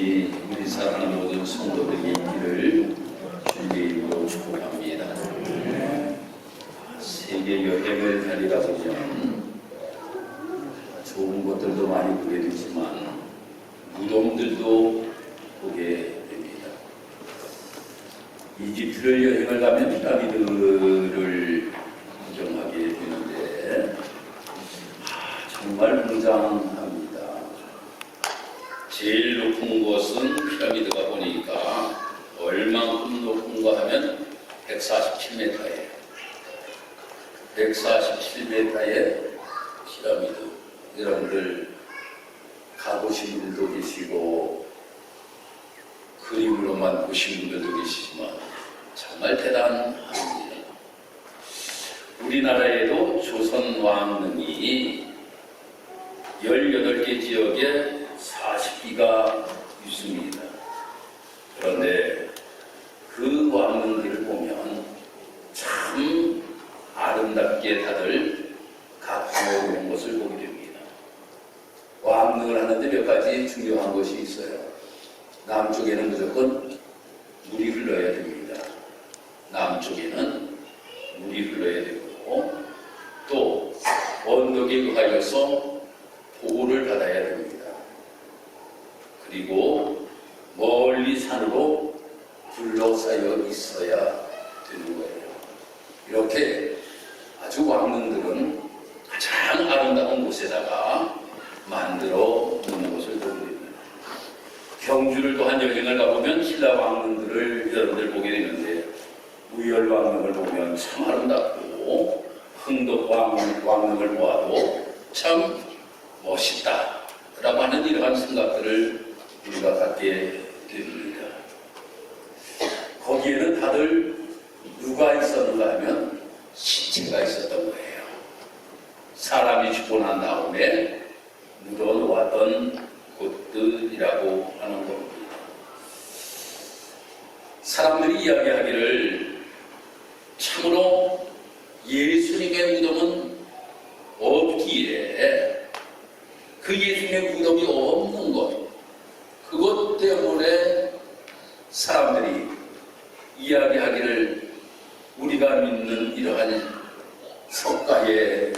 말씀이 우리 사랑하는 모든 성도들에게 있기를 주님의 이름으로 축복합니다. 세계 여행을 하리라 보면 좋은 것들도 많이 보게 되지만 무덤들도 보게 됩니다. 이집트를 여행을 가면 피라미드를 구경하게 되는데 정말 웅장합니다. 제일 높은 곳은 피라미드가 보니까 얼만큼 높은가 하면 147m예요. 147m의 피라미드. 여러분들 가보신 분들도 계시고 그림으로만 보신 분들도 계시지만 정말 대단합니다. 우리나라에도 조선 왕릉이 18개 지역에 40기가 있습니다. 그런데 그 왕릉들을 보면 참 아름답게 다들 갖추어 놓은 것을 보게 됩니다. 왕릉을 하는데 몇 가지 중요한 것이 있어요. 남쪽에는 무조건 물이 흘러야 됩니다. 남쪽에는 물이 흘러야 되고 또 언덕에 의하여서 보호를 받아야 됩니다. 그리고 멀리 산으로 둘러싸여 있어야 되는 거예요. 이렇게 아주 왕릉들은 가장 아름다운 곳에다가 만들어 놓는 것을 보게 됩니다. 경주를 또한 여행을 가보면 신라 왕릉들을 여러분들 보게 되는데 우열 왕릉을 보면 참 아름답고 흥덕 왕릉을 보아도 참 멋있다 라고 하는 이러한 생각들을 우리가 갖게 됩니다. 거기에는 다들 누가 있었는가 하면 시체가 있었던 거예요. 사람이 죽고 난 다음에 묻어놓았던 곳들이라고 하는 겁니다. 사람들이 이야기하기를 참으로 예수님의 무덤은 없기에 그 예수님의 무덤이 없는 것, 그것 때문에 사람들이 이야기하기를 우리가 믿는 이러한 석가의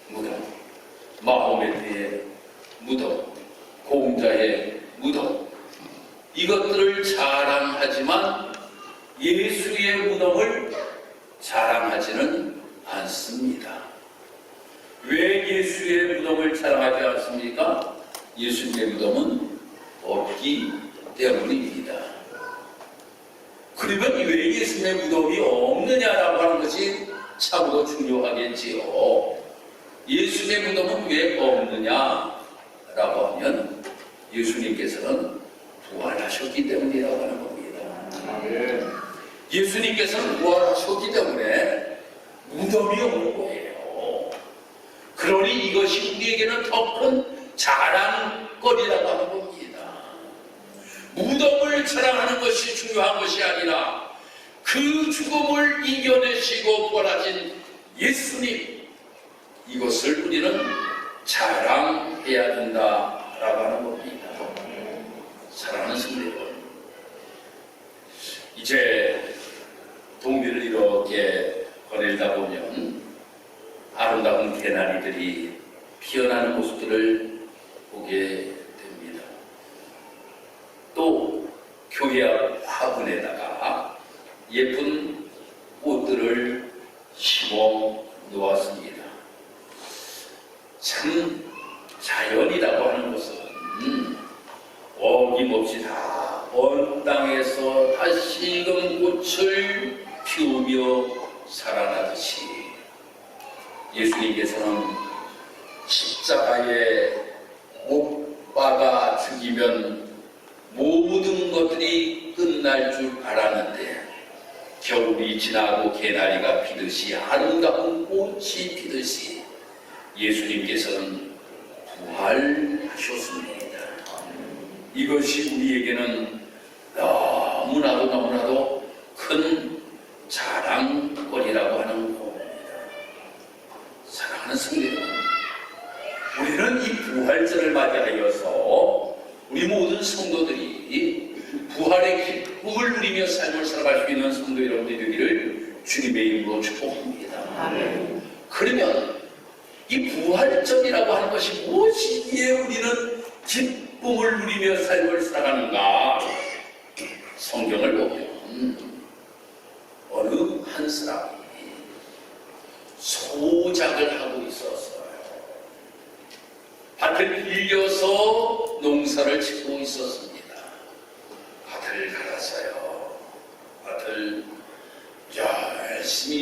무덤, 마호메트의 무덤, 공자의 무덤, 이것들을 자랑하지만 예수의 무덤을 자랑하지는 않습니다. 왜 예수의 무덤을 자랑하지 않습니까? 예수님의 무덤은 없기 때문입니다. 그러면 왜 예수님의 무덤이 없느냐라고 하는 것이 참으로 중요하겠지요. 예수님의 무덤은 왜 없느냐라고 하면 예수님께서는 부활하셨기 때문이라고 하는 겁니다. 예수님께서는 부활하셨기 때문에 무덤이 없는 거예요. 그러니 이것이 우리에게는 더 큰 자랑거리라고 하는 겁니다. 무덤을 자랑하는 것이 중요한 것이 아니라 그 죽음을 이겨내시고 부활하신 예수님, 이것을 우리는 자랑해야 된다라고 하는 겁니다. 사랑하는 성도 여러분, 이제 동비를 이렇게 거닐다 보면 아름다운 개나리들이 피어나는 모습들을 보게 됩니다. 또 교회 앞 화분에다가 예쁜 꽃들을 심어 놓았습니다. 참 자연이라고 하는 것은 어김없이 다 온 땅에서 다시금 꽃을 피우며 살아나듯이 예수님께서는 십자가에 못 박아 죽이면 모든 것들이 끝날 줄 알았는데 겨울이 지나고 개나리가 피듯이 아름다운 꽃이 피듯이 예수님께서는 부활하셨습니다. 이것이 우리에게는 너무나도 큰 자랑거리라고 하는 겁니다. 사랑하는 성도 여러분, 우리는 이 부활절을 맞이하여서 우리 모든 성도들이 부활의 기쁨을 누리며 삶을 살아갈 수 있는 성도 여러분들이 되기를 주님의 이름으로 축복합니다. 아멘. 그러면 이 부활절이라고 하는 것이 무엇이기에 우리는 기쁨을 누리며 삶을 살아가는가? 성경을 보면 어느 한 사람이 소작을 하고 있었어요. 밭을 빌려서 농사를 짓고 있었습니다. 밭을 갈았어요. 밭을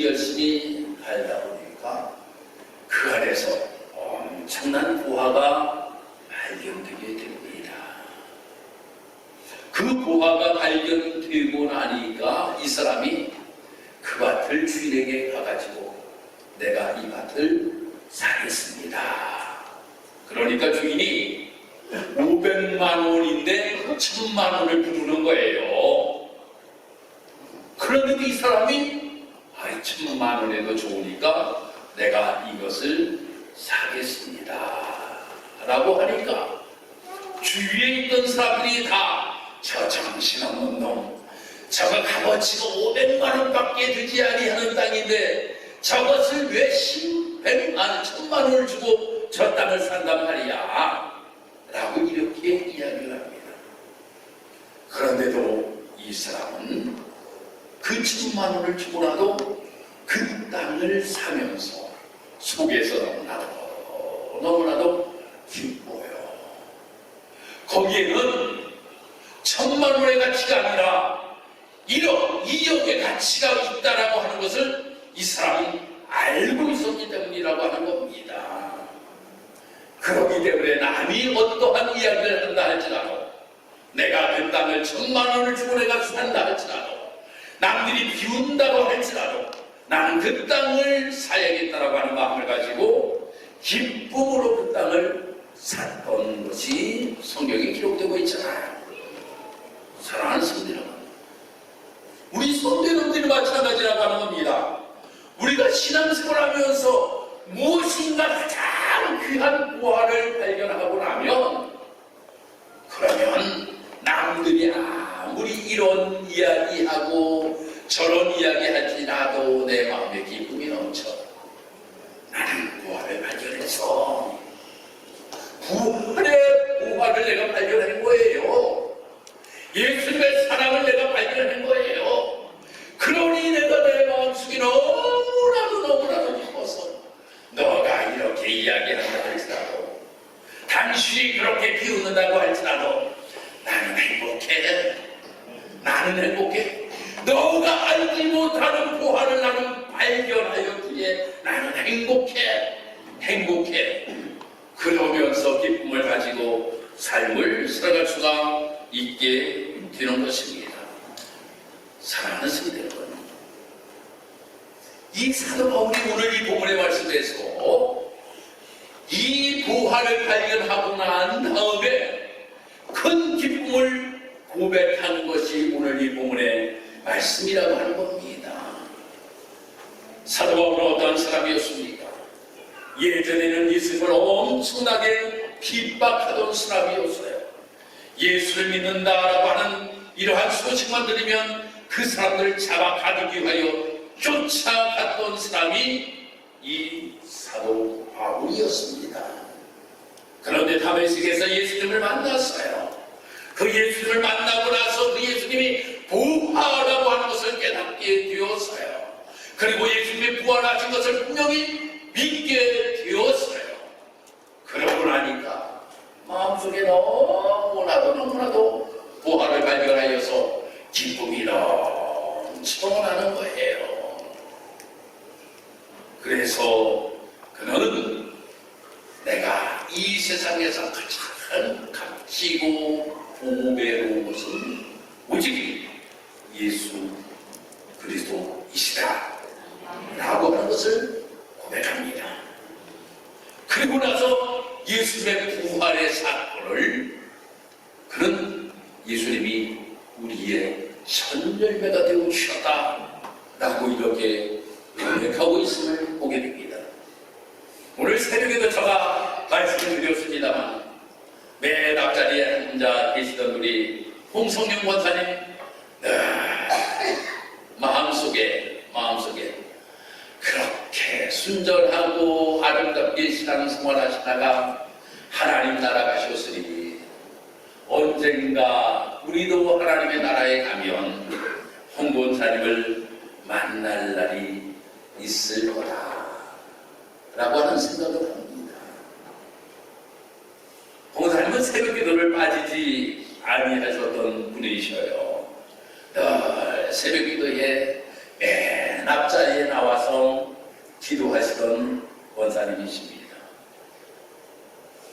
열심히 갈다 보니까 그 안에서 엄청난 보화가 발견되게 됩니다. 그 보화가 발견되고 나니까 이 사람이 그 밭을 주인에게 가가지고 내가 이 밭을 사겠습니다. 그러니까 주인이 500만 원인데 1000만 원을 부르는 거예요. 그런데 이 사람이 1000만 원에도 좋으니까 내가 이것을 사겠습니다 라고 하니까 주위에 있던 사람들이 다 저 정신없는 놈, 저거 값어치가 500만 원밖에 되지 아니하는 땅인데 저것을 왜 1000만 원을 주고 저 땅을 산단 말이야 라고 이렇게 이야기를 합니다. 그런데도 이 사람은 그 1000만 원을 주고라도 그 땅을 사면서 속에서 너무나도 기뻐요. 거기에는 1000만 원의 가치가 아니라 1억, 2억의 가치가 있다라고 하는 것을 이 사람이 알고 있었기 때문이라고 하는 겁니다. 그렇기 때문에 남이 어떠한 이야기를 한다 할지라도, 내가 그 땅을 1000만 원을 주고 내가 산다 할지라도, 남들이 비운다고 할지라도 나는 그 땅을 사야겠다라고 하는 마음을 가지고 기쁨으로 그 땅을 샀던 것이 성경에 기록되고 있잖아요. 사랑하는 성도 여러분, 우리 성도 여러분들이 마찬가지라고 하는 겁니다. 우리가 신앙생활하면서 무엇인가 가장 귀한 보화를 발견하고 나면, 그러면 남들이 아무리 이런 이야기하고 저런 이야기할지라도 내 마음에 기쁨이 넘쳐. 나는 보화를 발견했어. 부활의 보화를 내가 발견한 거예요. 예수님의 사랑을 내가 발견한 거예요. 그러니 내가 내 마음속에 너무나도 기뻐서, 너가 이렇게 이야기한다 할지라도, 당신이 그렇게 비웃는다고 할지라도 나는 행복해. 나는 행복해. 너가 알지 못하는 보화를 나는 발견하였기에 나는 행복해. 그러면서 기쁨을 가지고 삶을 살아갈 수가 있게 되는 것입니다. 사랑하는 성도 여러분, 이 사도 바울이 오늘 이 본문의 말씀에서 이 보화를 발견하고 난 다음에 큰 기쁨을 고백하는 것이 오늘 이 본문의 말씀이라고 하는 겁니다. 사도 바울은 어떠한 사람이었습니까? 예전에는 예수님을 엄청나게 핍박하던 사람이었어요. 예수를 믿는다라고 하는 이러한 소식만 들으면 그 사람들을 잡아 가두기 위하여 쫓아갔던 사람이 이 사도 바울이었습니다. 그런데 다메섹에서 예수님을 만났어요. 그 예수님을 만나고 나서 그 예수님이 보화라고 하는 것을 깨닫게 되었어요. 그리고 예수님이 부활하신 것을 분명히 믿게 되었어요. 그러고 나니까 마음속에 너무나도 보화를 발견하여서 기쁨이 넘쳐나는 거예요. 그래서 그는 내가 이 세상에서 가장 값지고 보배로운 것은 오직 예수 그리스도이시다 라고 하는 것을 고백합니다. 그리고 나서 예수님의 부활의 사건을 그는 예수님이 우리의 첫 열매가 되어 주셨다 라고 이렇게 고백하고 있음을 보게 됩니다. 오늘 새벽에도 제가 말씀을 드렸습니다만, 매 앞자리에 앉아 계시던 우리 홍성영 권사님 마음속에 그렇게 순전하고 아름답게 신앙생활 하시다가 하나님 나라 가셨으니 언젠가 우리도 하나님의 나라에 가면 홍 권사님을 만날 날이 있을 거다 라고 하는 생각을 합니다. 홍 권사님은 새벽 기도를 빠지지 아니하셨던 분이셔요. 늘 새벽 기도에 맨 앞자리에 나와서 기도하시던 권사님이십니다.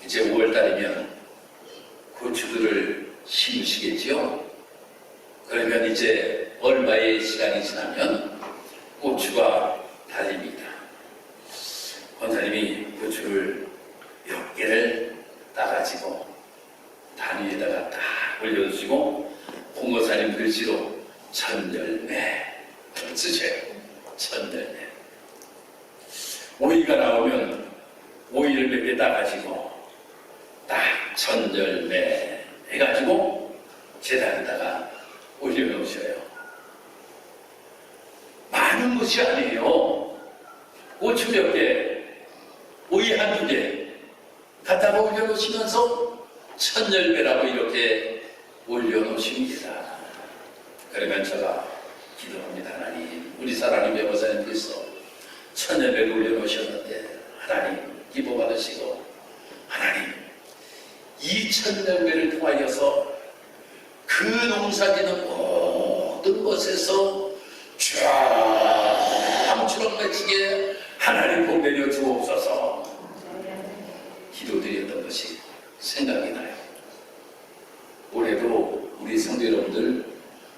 이제 5월달이면 고추들을 심으시겠지요? 그러면 이제 얼마의 시간이 지나면 고추가 달립니다. 권사님이 고추를 몇 개를 따가지고 단 위에다가 딱 올려주시고 홍권사님 글씨로 천열매 쓰세요. 천열매. 오이가 나오면 오이를 몇 개 따가지고 딱 천열매 해가지고 재단에다가 올려놓으셔요. 많은 것이 아니에요. 고추 몇 개, 오이 한두 개 갖다가 올려놓으시면서 천열매라고 이렇게 올려놓으십니다. 그러면 제가 기도합니다. 하나님, 우리 사랑하는 변호사님께서 천열매를 올려놓으셨는데 하나님 기뻐 받으시고 하나님 이 천열매를 통하여서 그 농사지는 모든 것에서 쫙 맺히게 하나님 복 내려 주옵소서 기도드렸던 것이 생각이 나요. 올해도 우리 성도 여러분들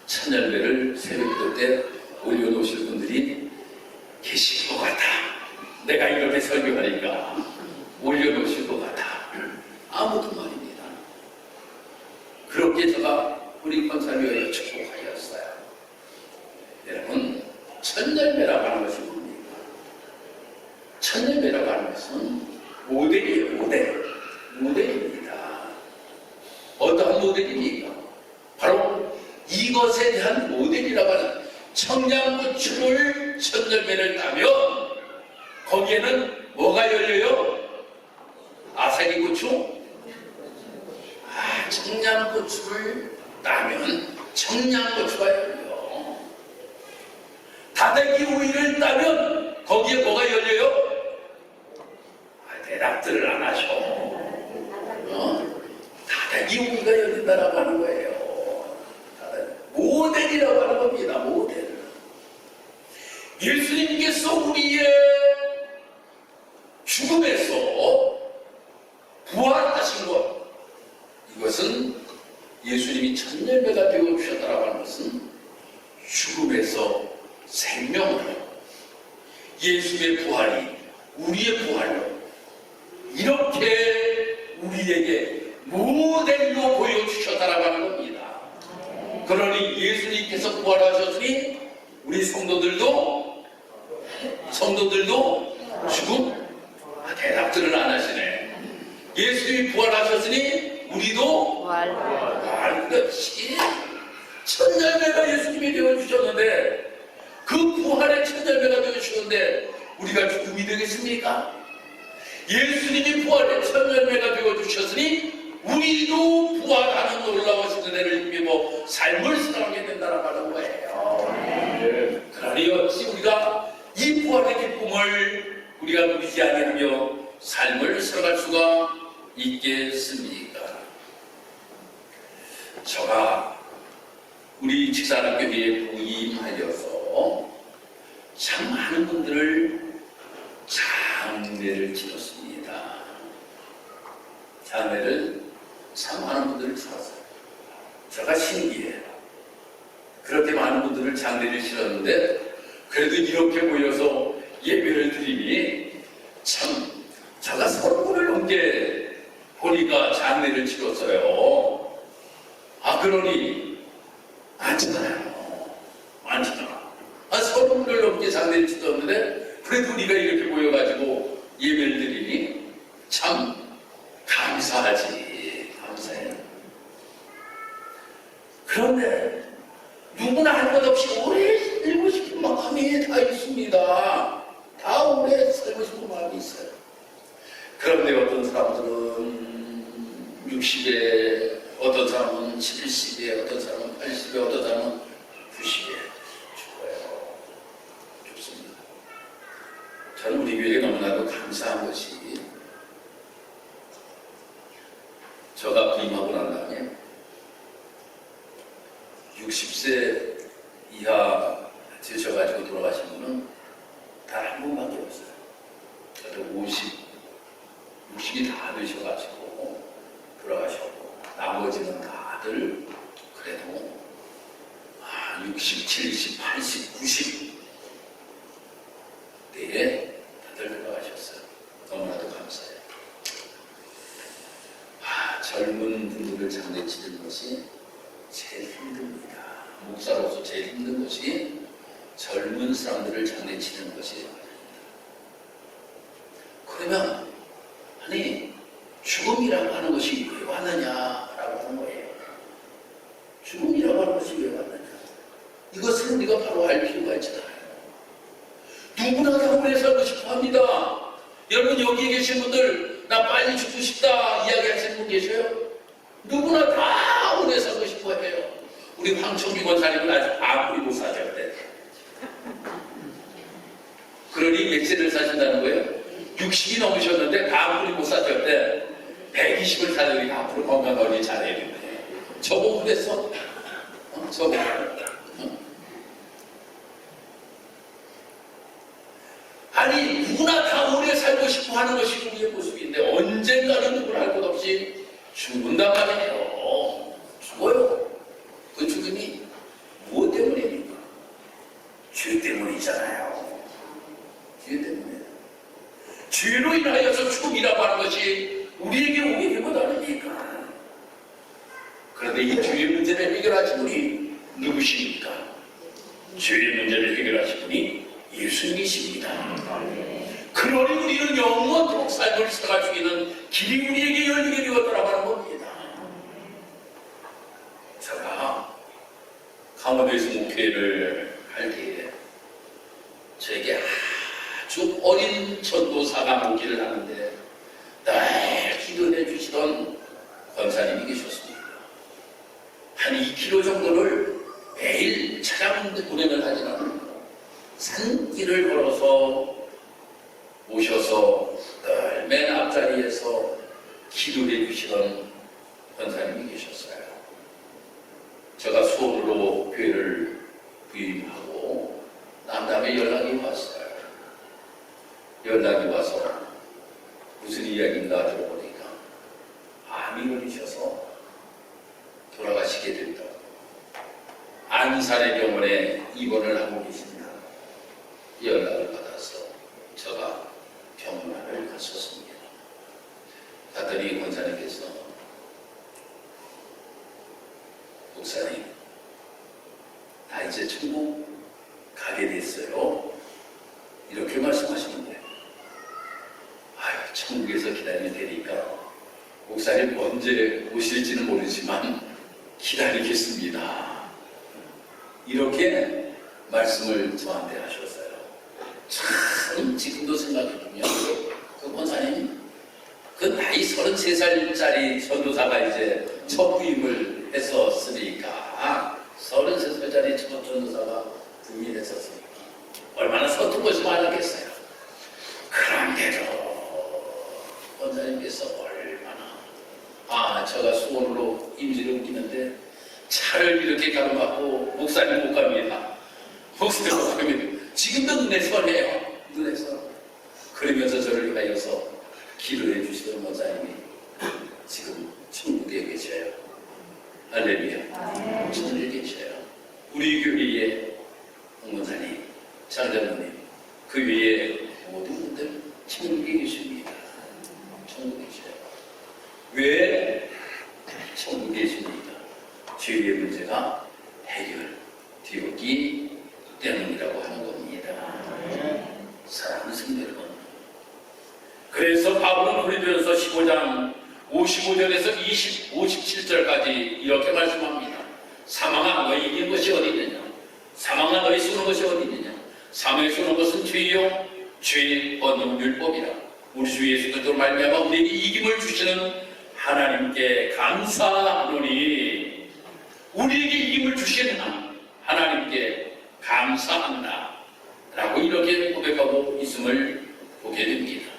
천열매를 새벽기도 때 올려놓으실 분들이 계실 것 같아. 내가 이렇게 설교하니까 올려놓으실 것 같아. 아무도 말입니다. 그렇게 제가 우리 권사님을 축복하였어요. 여러분, 천열매라고 하는 것이 뭡니까? 천열매라고 하는 것은 모델이에요. 모델입니다. 어떠한 모델입니까? 바로 이것에 대한 모델이라고 하는 청양고추를 천열매를 따면 거기에는 뭐가 열려요? 아삭이고추? 청양고추를 따면 청양고추가 열려요. 다대기 우유를 따면 거기에 뭐가 열려요? 대답들을 안 하셔. 다대기 우유가 열린다라고 하는 거예요. 모델이라고 하는 겁니다. 모델. 예수님께서 우리의 죽음에서 부활하신 것, 이것은 예수님이 천열매가 되어주셨다라고 하는 것은 죽음에서 생명으로 예수의 부활이 우리의 부활로 이렇게 우리에게 모델로 보여주셨다라고 하는 겁니다. 그러니 예수님께서 부활하셨으니 우리 성도들도 죽음? 대답들을 안 하시네. 예수님이 부활하셨으니 우리도 부활. 그렇지. 천열매가 예수님이 되어주셨는데 그 부활의 천열매가 되어주셨는데 우리가 죽음이 되겠습니까? 예수님이 부활의 천열매가 되어주셨으니 우리도 부활하는 놀라우신 은혜를 힘입어 삶을 살아가게 된다라고 하는 거예요. 그러니 어찌 우리가 이 부활의 기쁨을 우리가 누리지 아니하며 삶을 살아갈 수가 있겠습니까? 제가 우리 직사학교회에 부임하여서 참 많은 분들을 장례를 치렀습니다. 장례를 참 많은 분들을 치렀어요. 제가 신기해요. 그렇게 많은 분들을 장례를 치렀는데 그래도 이렇게 모여서 예배를 드리니 참 제가 30분을 넘게 보니까 장례를 치렀어요. 그러니 많잖아요. 30분을 넘게 장례를 치렀는데 그래도 우리가 이렇게 모여가지고 예배를 드리니 참 감사하지. 감사해요. 그런데 누구나 할 것 없이 오래 살고 싶은 마음이 다 있습니다. 다 오래 살고 싶은 마음이 있어요. 그런데 어떤 사람들은 60에, 어떤 사람은 70에, 어떤 사람은 80에, 어떤 사람은 90에 죽어요. 죽습니다. 저는 우리 교회에 너무나도 감사한 것이, 저가 부임하고 난 다음에 60세 이하 되셔가지고 돌아가신 분은 단 한 분밖에 없어요. 저도 60이 다 되셔가지고 돌아가셨고, 나머지는 다들 그래도 60, 70, 80, 90 때에 다들 돌아가셨어요. 너무나도 감사해요. 젊은 분들을 장례치는 것이 제일 힘듭니다. 목사로서 제일 힘든 것이 젊은 사람들을 장례치는 것이. 그러면 아니 죽음이라고 하는 것이 왜 왔느냐라고 하는 거예요. 죽음이라고 하는 것이 왜 왔느냐. 이것을 우리가 바로 알 필요가 있잖아요. 누구나 다 오래 살고 싶어 합니다. 여러분 여기 계신 분들 나 빨리 죽고 싶다 이야기하시는 분 계셔요? 누구나 다 오래 살고 싶어 해요. 우리 황청기 권사님은 아직 아무리 못 사셨대. 그러니 몇 세를 사신다는 거예요? 60이 넘으셨는데 아무리 못 사셨대. 120을 사려니 앞으로 건강하게 잘해야겠네. 저보고 그랬어? 저보고. 아니 누구나 다 오래 살고 싶어 하는 것이 우리의 모습인데 언젠가는 누구나 할 것 없이 죽는단 말이에요. 죽어요. 그 죽음이 무엇 때문입니까? 죄 때문이잖아요. 죄 때문에. 죄로 인하여서 죽음이라고 하는 것이 우리에게 오게 되면 아닙니까? 그런데 이 죄의 문제를 해결하신 분이 누구십니까? 죄의 문제를 해결하신 분이 예수님이십니다. 그러니 우리는 영원토록 삶을 살아갈 수 있는 길이 우리에게 열리게 되었더라고 하는 겁니다. 제가 강원도에서 목회를 할 때에 저에게 아주 어린 전도사가 목회를 하는데 늘 기도해 주시던 권사님이 계셨습니다. 한 2km 정도를 매일 차량 운행을 하진 않습니다. 산길을 걸어서 오셔서 늘 맨 앞자리에서 기도해 주시던 권사님이 계셨어요. 제가 수원으로 교회를 부임하고 난 다음에 연락이 왔어요. 연락이 와서 무슨 이야기인가 들어보니까 암이 걸리셔서 돌아가시게 된다고. 안산의 병원에 입원을 하고 계십니다. 연락을 받아서 제가 병원을 갔었습니다. 갔더니 권사님께서 목사님 나 이제 천국 가게 됐어요. 이렇게 말씀하시는데 천국에서 기다리면 되니까 목사님 언제 오실지는 모르지만 기다리겠습니다. 이렇게 말씀을 저한테 하셨어요. 참 지금도 생각해보면 그 권사님 그 나이 33살짜리 전도사가 이제 첫 부임을 했었으니까 33살짜리 첫 전도사가 부임을 했었으니까 얼마나 서툰 것이 많았겠어요. 그런데도 권사님께서 얼마나 제가 수원으로 임지를 옮기는데 차를 이렇게 가로막고 목사님 못 갑니다. 목사님 못 갑니다. 지금도 눈에 선해요. 눈에 선. 그러면서 저를 위하여서 기도해 주시던 권사님이 지금 천국에 계셔요. 할렐루야. 천국에 계셔요. 우리 교회의 홍권사님, 장장로님, 그 외에 모든 분들 천국에 계십니다. 천국에 계셔요. 왜 천국에 계십니까? 죄의 문제가 해결되었기 때문이라고 하는 겁니다. 사랑하는 성도 여러분, 그래서 바울은 고린도전서 15장 55절에서 57절까지 이렇게 말씀합니다. 사망아 너희 이긴 것이 어디 있느냐? 사망아 너희 쏘는 것이 어디 있느냐? 사망에 쏘는 것은 죄요 죄 얻는 율법이라. 우리 주 예수 그리스도로 말미암아 우리에게 이김을 주시는 하나님께 감사하노니, 우리에게 이김을 주시는 하나님께 감사한다 라고 이렇게 고백하고 있음을 보게 됩니다.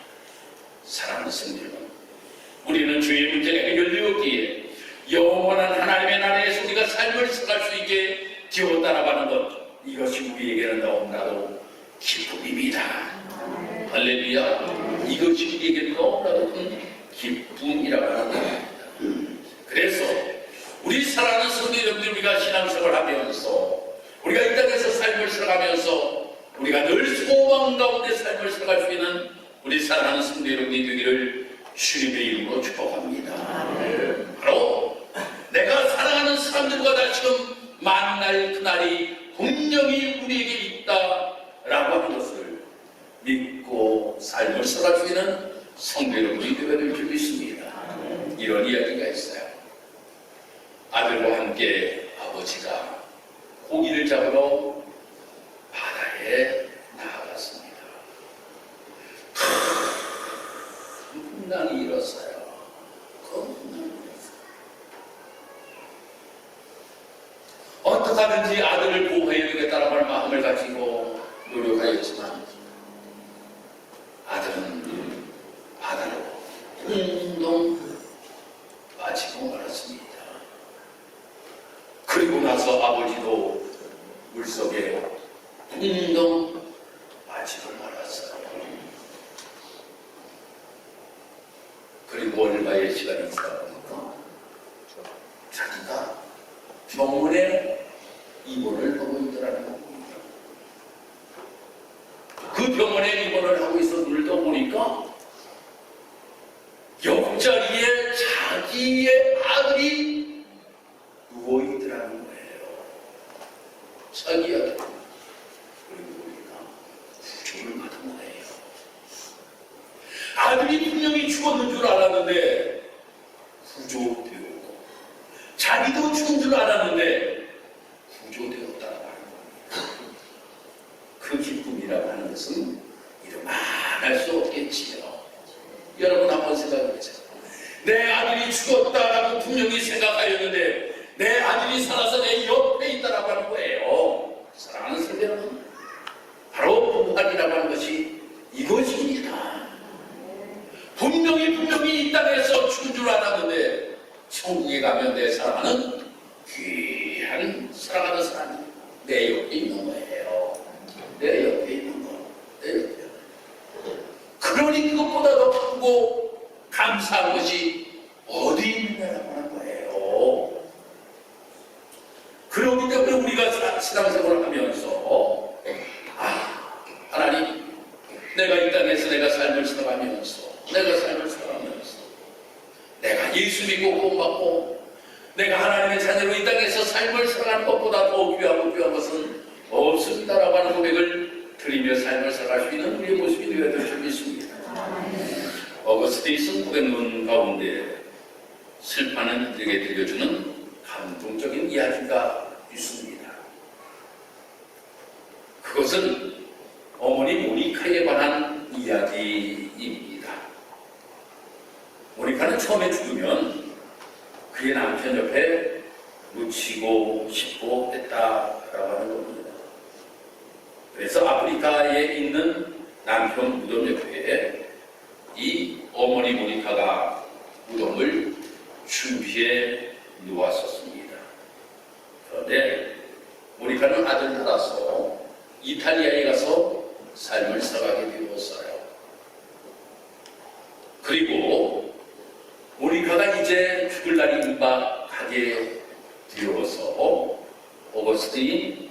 사랑하는 성도 여러분, 우리는 주의 문제가 열리었기에 영원한 하나님의 나라에서 우리가 삶을 살아갈 수 있게 되었다라고 하는 것, 이것이 우리에게는 너무나도 기쁨입니다. 할렐루야. 이것이 우리에게는 너무나도 큰 기쁨이라고 하는 겁니다. 그래서 우리 사랑하는 성도 여러분들, 우리가 신앙생활을 하면서, 우리가 이 땅에서 삶을 살아가면서 우리가 늘 소망 가운데 삶을 살아갈 수 있는 우리 사랑하는 성도 여러분이 되기를 주님의 이름으로 축복합니다. 바로 내가 사랑하는 사람들과 다시금 만날 그날이 분명히 우리에게 있다라고 하는 것을 믿고 삶을 살아갈 수 있는 성도 여러분이 되기를 주고 있습니다. 이런 이야기가 있어요. 아들과 함께 아버지가 고기를 잡으러 바다에 나아갔습니다. 큰 풍랑이 일었어요. 큰 풍랑이 일었어요. 어떻게 하든지 아들을 보호해야 되겠다는 마음을 가지고 노력하였지만 아들은 바다로 둥둥 빠지고 말았습니다. 그리고 나서 아버지도 물속에 둥둥 빠지고 말았어요. 그리고 얼마의 시간이 지나 보니까 자기가 병원에 입원을 하고 있더라는 겁니다. 그 병원에 입원을 하고 있어 눈을 떠보니까 옆자리에 자기의 아들이 누워있더라는 거예요. 자기 아들. 그리고 우리가 구조를 받은 거예요. 아들이 분명히 죽었는 줄 알았는데 구조되었고, 자기도 죽은 줄 알았는데 구조되었다고 하는 겁니다. 그 기쁨이라고 하는 것은 이루 말할 수 없겠지요. 여러분 한번 생각해보세요. 내 아들이 죽었다라고 분명히 생각하였는데 내 아들이 살아서 내 옆에 있다라고 하는 거예요. 사랑하는 성도 여러분, 바로 부활이라고 하는 것이 이것입니다. 분명히 이 땅에서 죽은 줄 알았는데 천국에 가면 내 사랑하는 귀한 사랑하는 사람이 내 옆에 있는 거예요. 내 옆에 있는 거. 내 옆에. 그러니 그것보다 더 크고 감사한 것이 어디 있느냐라고 하는 거예요. 그러기 때문에 우리가 신앙생활을 하면서 하나님, 내가 이 땅에서 내가 삶을 살아가면서 내가 예수 믿고 구원받고 내가 하나님의 자녀로 이 땅에서 삶을 살아가는 것보다 더 귀한 것은 없습니다라고 하는 고백을 드리며 삶을 살아갈 수 있는 우리의 모습이 되어야 될 줄 믿습니다. 어거스틴이 쓴 고백문 가운데 슬퍼하는 이들에게 들려주는 감동적인 이야기가 있습니다. 그것은 어머니 모니카에 관한 이야기입니다. 모니카는 처음에 죽으면 그의 남편 옆에 묻히고 싶고 했다라고 하는 겁니다. 그래서 아프리카에 있는 남편 무덤 옆에 이 어머니 모니카가 무덤을 준비해 놓았었습니다. 그런데 모니카는 아들을 낳아서 이탈리아에 가서 삶을 살아가게 되었어요. 그리고 모니카가 이제 죽을 날이 임박하게 되어서 오거스틴이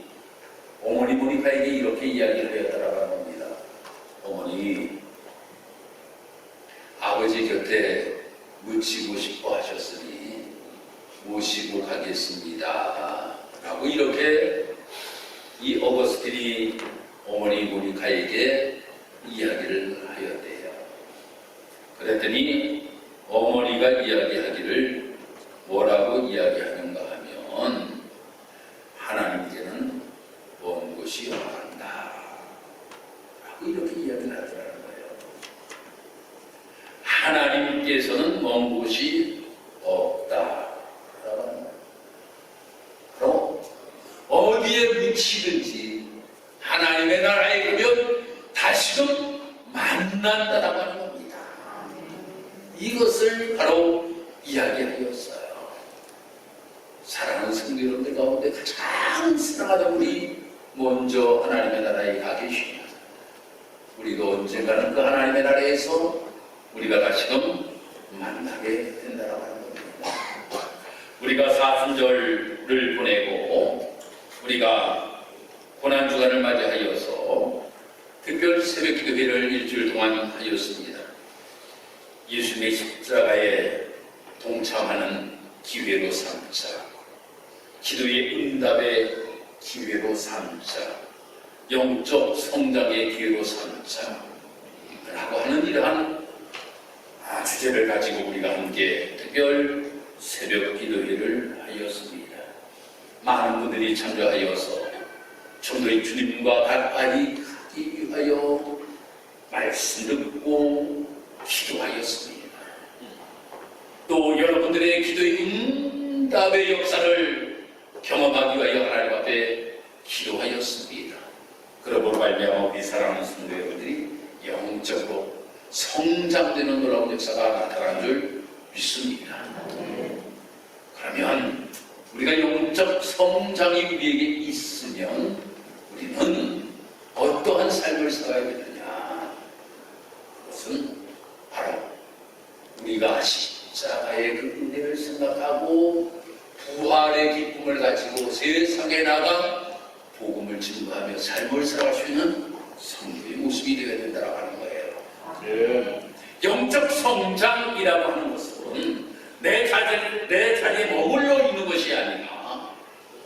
어머니 모니카에게 이렇게 이야기를 하였다라고 합니다. 어머니, 아버지 곁에 묻히고 싶어 하셨으니 모시고 가겠습니다 라고 이렇게 이 어거스틴이 어머니 모니카에게 이야기를 하였대요. 그랬더니 어머니가 이야기하기를 뭐라고 이야기하는가 하면 어디든지 하나님의 나라에 가면 다시금 만난다라고 하는 겁니다. 이것을 바로 이야기하였어요. 사랑하는 성도 여러분들 가운데 가장 사랑하는 우리 먼저 하나님의 나라에 가 계시면 우리도 언젠가는 그 하나님의 나라에서 우리가 다시금 만나게 된다라고 하는 겁니다. 우리가 사순절을 보내고 우리가 고난주간을 맞이하여서 특별 새벽기도회를 일주일 동안 하였습니다. 예수님의 십자가에 동참하는 기회로 삼자, 기도의 응답의 기회로 삼자, 영적 성장의 기회로 삼자 라고 하는 이러한 주제를 가지고 우리가 함께 특별 새벽 기도회를 하였습니다. 많은 분들이 참여하여서 좀 더 주님과 가까이 가기 위하여 말씀 듣고 기도하였습니다. 또 여러분들의 기도의 응답의 역사를 경험하기 위하여 하나님 앞에 기도하였습니다. 그러므로 말미암아 우리 사랑하는 성도 여러분들이 영적으로 성장되는 놀라운 역사가 나타난 줄 믿습니다. 그러면 우리가 영적 성장이 우리에게 있으면 우리는 어떠한 삶을 살아야 되느냐? 그것은 바로 우리가 십자가의 그 은혜를 생각하고 부활의 기쁨을 가지고 세상에 나가 복음을 증거하며 삶을 살아갈 수 있는 성도의 모습이 되어야 된다고 하는 거예요. 영적 성장이라고 하는 것은 내 자리에 머물러 있는 것이 아니라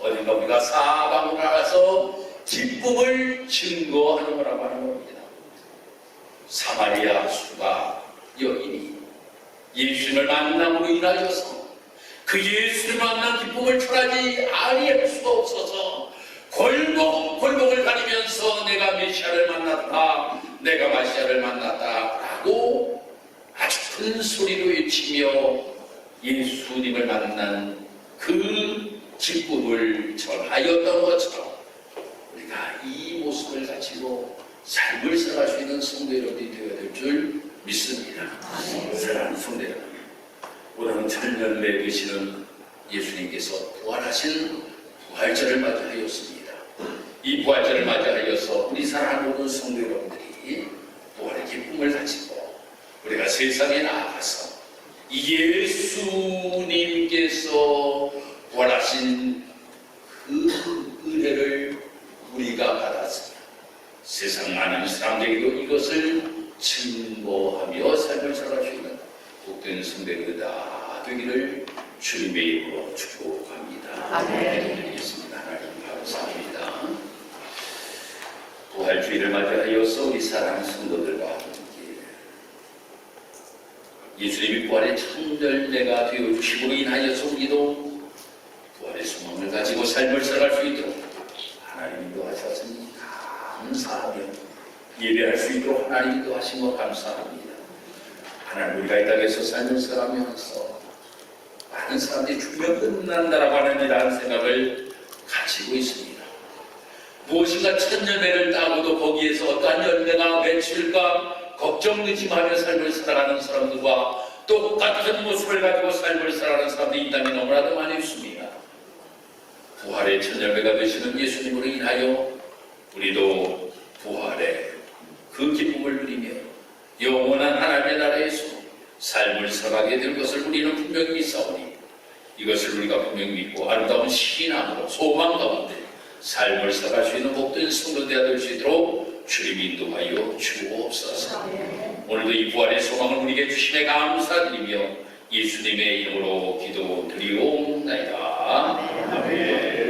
어딘가 우리가 사방으로 나가서 기쁨을 증거하는 거라고 하는 겁니다. 사마리아 수가 여인이 예수님을 만남으로 인하여서 그 예수를 만난 기쁨을 초라하지 아니할 수가 없어서 골목을 다니면서 내가 메시아를 만났다, 내가 마시아를 만났다 라고 아주 큰 소리로 외치며 예수님을 만난 그 기쁨을 전하였던 것처럼 우리가 이 모습을 가지고 삶을 살아갈 수 있는 성도 여러분이 되어야 될 줄 믿습니다. 사랑하는 성도 여러분, 오늘은 천년내 되시는 예수님께서 부활하신 부활절을 맞이하였습니다. 이 부활절을 맞이하여서 우리 사랑하는 모든 성도 여러분들이 부활의 기쁨을 가지고 우리가 세상에 나아가서 예수님께서 부활하신 그 은혜를 우리가 받았으며 세상 많은 사람들에게도 이것을 증거하며 삶을 살아갈 수 있는 복된 성도들이 다 되기를 주님의 이름으로 축복합니다. 기도드리겠습니다. 하나님 감사합니다. 부활주의를 맞이하여서 우리 사랑하는 성도들과 함께 예수님이 부활의 천절대가 되어주심으로 인하여서 우리도 부활의 소망을 가지고 삶을 살아갈 수 있도록 하나님 인도하셨으니 감사하며 예배할 수 있도록 하나님 인도하신 것 감사합니다. 하나님 우리가 이 땅에서 삶을 살아가면서 많은 사람들이 죽으면 끝난다라고 하는 이러한 생각을 가지고 있습니다. 무엇인가 첫 열매를 따고도 거기에서 어떠한 열매가 맺힐까 걱정의심하며 삶을 살아가는 사람들과 똑같은 모습을 가지고 삶을 살아가는 사람들이 이 땅에 너무나도 많이 있습니다. 부활의 첫 열매가 되시는 예수님으로 인하여 우리도 부활의 그 기쁨을 누리며 영원한 하나님의 나라에서 삶을 살아가게 될 것을 우리는 분명히 믿사오니 이것을 우리가 분명히 믿고 아름다운 신앙으로 소망 가운데 삶을 살아갈 수 있는 복된 성도되어야 될 수 있도록 주님 인도하여 주옵소서. 오늘도 이 부활의 소망을 우리에게 주심에 감사드리며 예수님의 이름으로 기도드리옵나이다. 아멘.